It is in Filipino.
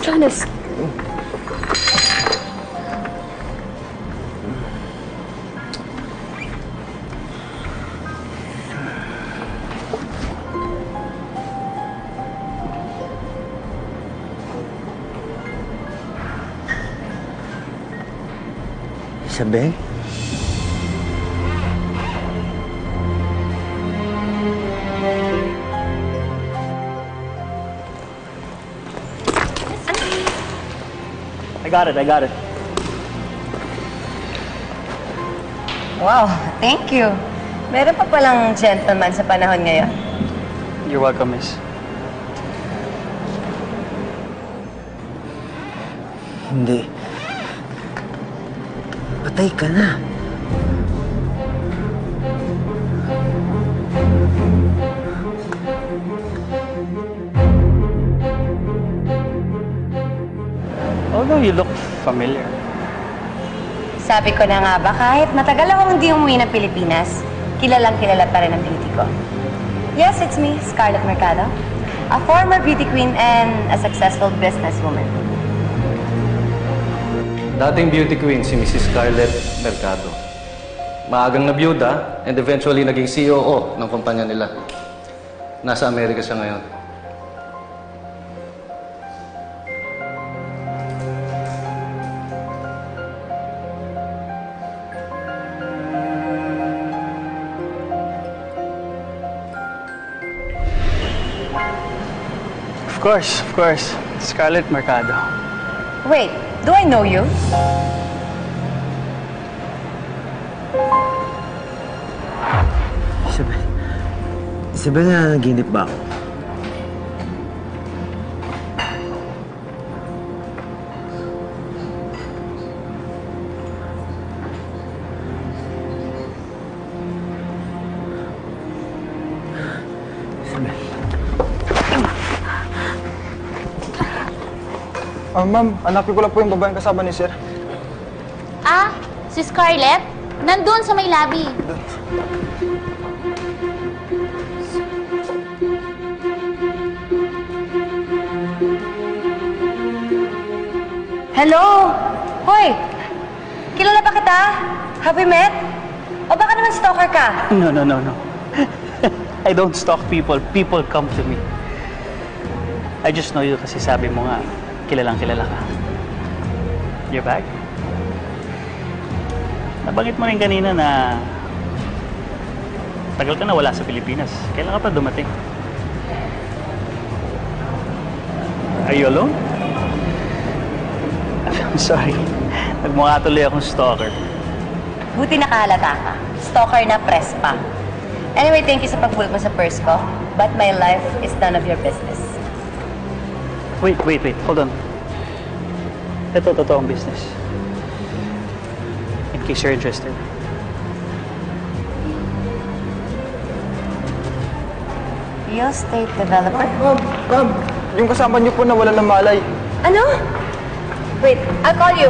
Jonas. Isabel? I got it. Wow, thank you. Meron pa palang gentleman sa panahon ngayon. You're welcome, miss. Hindi. Patay ka na. Although you look familiar. Sabi ko na nga ba, kahit matagal akong hindi umuwi ng Pilipinas, kilalang kilala pa rin ang beauty ko. Yes, it's me, Scarlett Mercado. A former beauty queen and a successful businesswoman. Dating beauty queen si Mrs. Scarlett Mercado. Maagang nabiyuda and eventually naging COO ng kumpanya nila. Nasa Amerika siya ngayon. Of course. Scarlett Mercado. Wait, do I know you? Isabel. Isabel, nanaginip ba ako? Ma'am, hanapin ko lang po yung babaeng kasama ni Sir. Ah, si Scarlett? Nandun sa may lobby. Hello? Hoy! Kilala ba kita? Have we met? O baka naman stalker ka? No. I don't stalk people. People come to me. I just know you kasi sabi mo nga, kilalang kilala ka. You're back? Nabanggit mo rin kanina na tagal ka na wala sa Pilipinas. Kailan ka pa dumating? Are you alone? I'm sorry. Nagmukha tuloy akong stalker. Buti nakahalata ka. Stalker na press pa. Anyway, thank you sa pagbulot mo sa purse ko. But my life is none of your business. Wait. Hold on. Ito, totoong business. In case you're interested. Real estate developer? Ma'am, yung kasama niyo po na wala ng malay. Ano? Wait, I'll call you.